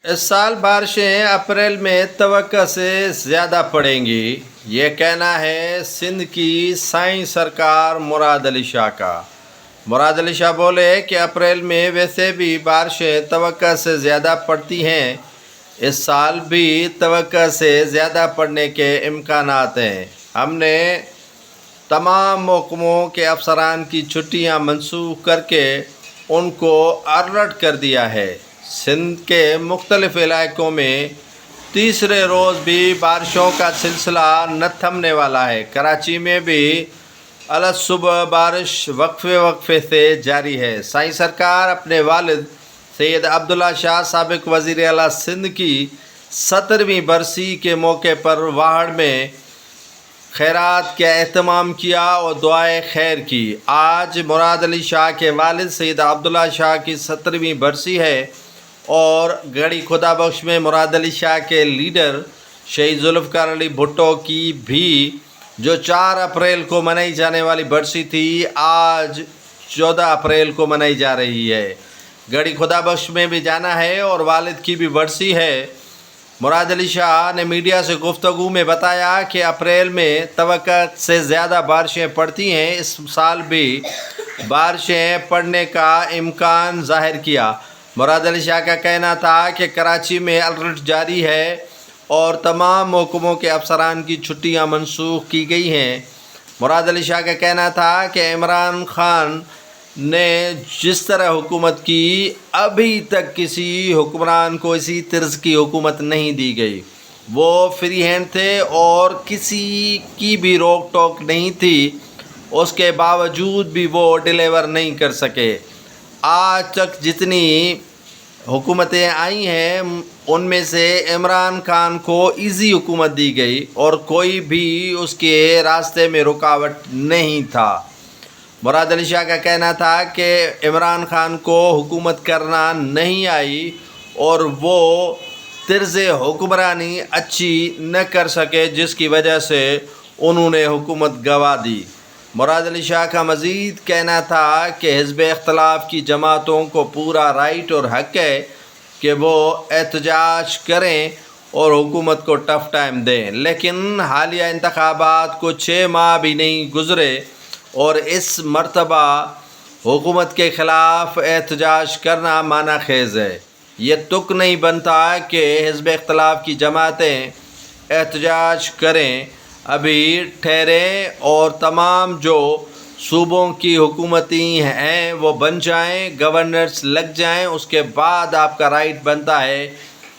इस साल बारिशें अप्रैल में तवक्को से ज़्यादा पड़ेंगी, ये कहना है सिंध की साईं सरकार मुराद अली शाह का। मुराद अली शाह बोले कि अप्रैल में वैसे भी बारिशें तवक्को से ज़्यादा पड़ती हैं, इस साल भी तवक्को से ज़्यादा पड़ने के इम्कानात हैं। हमने तमाम महकमों के अफसरान की छुट्टियां मनसूख करके उनको अलर्ट कर दिया है। सिंध के मुख्तलिफ इलाकों में तीसरे रोज़ भी बारिशों का सिलसिला न थमने वाला है। कराची में भी अलग सुबह बारिश वक्फे से जारी है। साईं सरकार अपने वालिद सैयद अब्दुल्ला शाह साबिक वज़ीर आला सिंध की 17वीं बरसी के मौके पर वाहड़ में खैरात का एहतमाम किया और दुआए खैर की। आज मुराद अली शाह के वालिद सैयद अब्दुल्ला शाह की 17वीं बरसी है और गढ़ी खुदा बख्श में मुराद अली शाह के लीडर शहीद जुल्फ़िकार अली भुट्टो की भी जो 4 अप्रैल को मनाई जाने वाली बरसी थी, आज 14 अप्रैल को मनाई जा रही है। गढ़ी खुदा बख्श में भी जाना है और वालिद की भी बरसी है। मुराद अली शाह ने मीडिया से गुफ्तगू में बताया कि अप्रैल में तवक्को से ज़्यादा बारिशें पड़ती हैं, इस साल भी बारिशें पड़ने का इम्कान ज़ाहिर किया। मुराद अली शाह का कहना था कि कराची में अलर्ट जारी है और तमाम महकमों के अफसरान की छुट्टियां मनसूख की गई हैं। मुराद अली शाह का कहना था कि इमरान खान ने जिस तरह हुकूमत की, अभी तक किसी हुक्मरान को इसी तर्ज की हुकूमत नहीं दी गई। वो फ्री हैंड थे और किसी की भी रोक टोक नहीं थी, उसके बावजूद भी वो डिलीवर नहीं कर सके। आज तक जितनी हुकूमतें आई हैं उनमें से इमरान खान को इजी हुकूमत दी गई और कोई भी उसके रास्ते में रुकावट नहीं था। मुराद अली शाह का कहना था कि इमरान खान को हुकूमत करना नहीं आई और वो तर्ज़ हुक्मरानी अच्छी न कर सके, जिसकी वजह से उन्होंने हुकूमत गंवा दी। मुराद अली शाह का मज़ीद कहना था कि हिज़्ब इख्तिलाफ़ की जमातों को पूरा राइट और हक़ है कि वो एहतजाज करें और हुकूमत को टफ़ टाइम दें, लेकिन हालिया इंतखाबात को 6 माह भी नहीं गुज़रे और इस मरतबा हुकूमत के ख़िलाफ़ एहतजाज करना माना खेज़ है। ये तुक नहीं बनता कि हिज़्ब इख्तिलाफ़ की जमातें एहतजाज करें, अभी ठहरें और तमाम जो सूबों की हुकूमतें हैं वो बन जाएं, गवर्नर्स लग जाएं, उसके बाद आपका राइट बनता है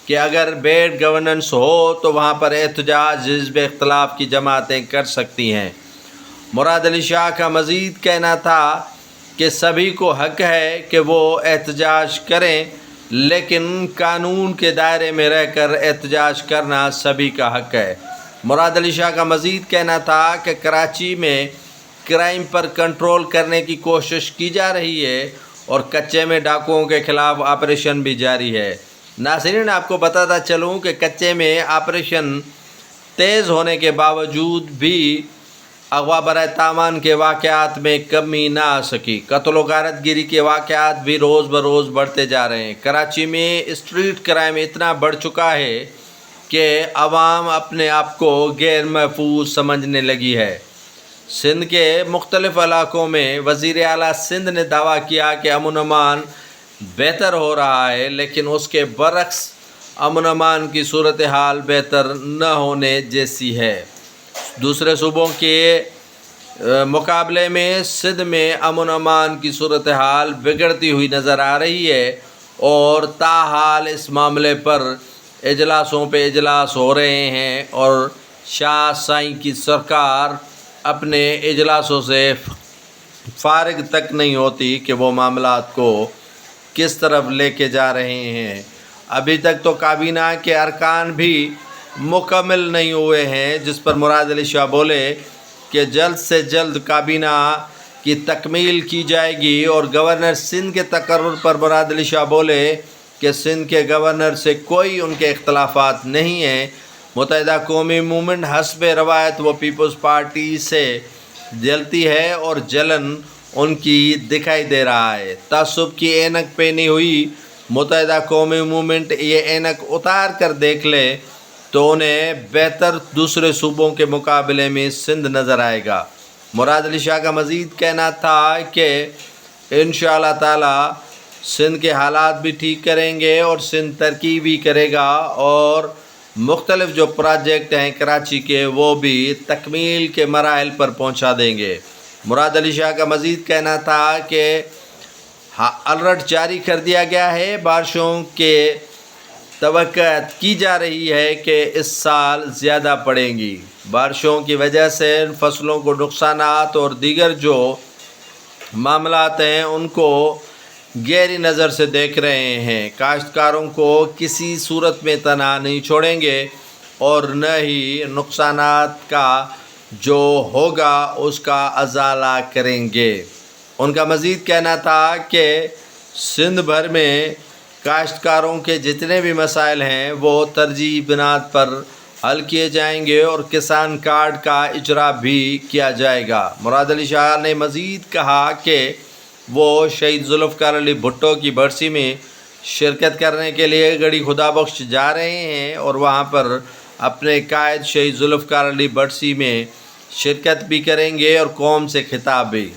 कि अगर बैड गवर्नेंस हो तो वहाँ पर एहतजाज हिज़्ब इख्तिलाफ़ की जमातें कर सकती हैं। मुराद अली शाह का मज़ीद कहना था कि सभी को हक़ है कि वो एहतजाज करें, लेकिन कानून के दायरे में रहकर एहतजाज करना सभी का हक़ है। मुराद अली शाह का मज़ीद कहना था कि कराची में क्राइम पर कंट्रोल करने की कोशिश की जा रही है और कच्चे में डाकुओं के ख़िलाफ़ ऑपरेशन भी जारी है। नाज़रीन, आपको बताता चलूँ कि कच्चे में ऑपरेशन तेज़ होने के बावजूद भी अगवा बराए तामान के वाक़यात में कमी ना आ सकी। कत्ल व गारतगिरी के वाक़यात भी रोज़ बरोज़ बढ़ते जा रहे हैं। कराची में स्ट्रीट क्राइम इतना बढ़ चुका है कि अवाम अपने आप को गैर महफूज समझने लगी है। सिंध के मुख्तलिफ़ इलाकों में वज़ीर आला सिंध ने दावा किया कि अमन अमान बेहतर हो रहा है, लेकिन उसके बरक्स अमन अमान की सूरत हाल बेहतर न होने जैसी है। दूसरे सूबों के मुकाबले में सिंध में अमन अमान की सूरत हाल बिगड़ती हुई नज़र आ रही है और ताहाल इस मामले पर इजलासों पे इजलास हो रहे हैं और शाह साईं की सरकार अपने इजलासों से फारिग तक नहीं होती कि वो मामलात को किस तरफ लेके जा रहे हैं। अभी तक तो काबीना के अरकान भी मुकम्मल नहीं हुए हैं, जिस पर मुराद अली शाह बोले कि जल्द से जल्द काबीना की तकमील की जाएगी। और गवर्नर सिंध के तकर्रुर पर मुराद अली शाह बोले कि सिंध के गवर्नर से कोई उनके इख्तलाफात नहीं हैं। मुत्तहिदा कौमी मूवमेंट हस्ब रवायत वो पीपल्स पार्टी से जलती है और जलन उनकी दिखाई दे रहा है। तअस्सुब की ऐनक पहनी हुई متحدہ قومی موومنٹ یہ اینک اتار کر دیکھ لے تو انہیں بہتر دوسرے صوبوں کے مقابلے میں سندھ نظر آئے گا۔ مراد علی شاہ کا مزید کہنا تھا کہ انشاءاللہ تعالی سندھ کے حالات بھی ٹھیک کریں گے اور سندھ ترقی بھی کرے گا، اور مختلف جو پروجیکٹ ہیں کراچی کے وہ بھی تکمیل کے مراحل پر پہنچا دیں گے۔ مراد علی شاہ کا مزید کہنا تھا کہ الرٹ جاری کر دیا گیا ہے، بارشوں کے توقع کی جا رہی ہے کہ اس سال زیادہ پڑیں گی۔ بارشوں کی وجہ سے فصلوں کو نقصانات اور دیگر جو معاملات ہیں ان کو گہری نظر سے دیکھ رہے ہیں۔ کاشتکاروں کو کسی صورت میں تنہا نہیں چھوڑیں گے اور نہ ہی نقصانات کا جو ہوگا اس کا ازالہ کریں گے۔ ان کا مزید کہنا تھا کہ سندھ بھر میں کاشتکاروں کے جتنے بھی مسائل ہیں وہ ترجیحی بنیاد پر حل کیے جائیں گے اور کسان کارڈ کا اجرا بھی کیا جائے گا۔ مراد علی شاہ نے مزید کہا کہ وہ شہید ذوالفقار علی بھٹو کی برسی میں شرکت کرنے کے لیے گڑھی خدا بخش جا رہے ہیں اور وہاں پر اپنے قائد شہید ذوالفقار علی برسی میں شرکت بھی کریں گے اور قوم سے خطاب بھی۔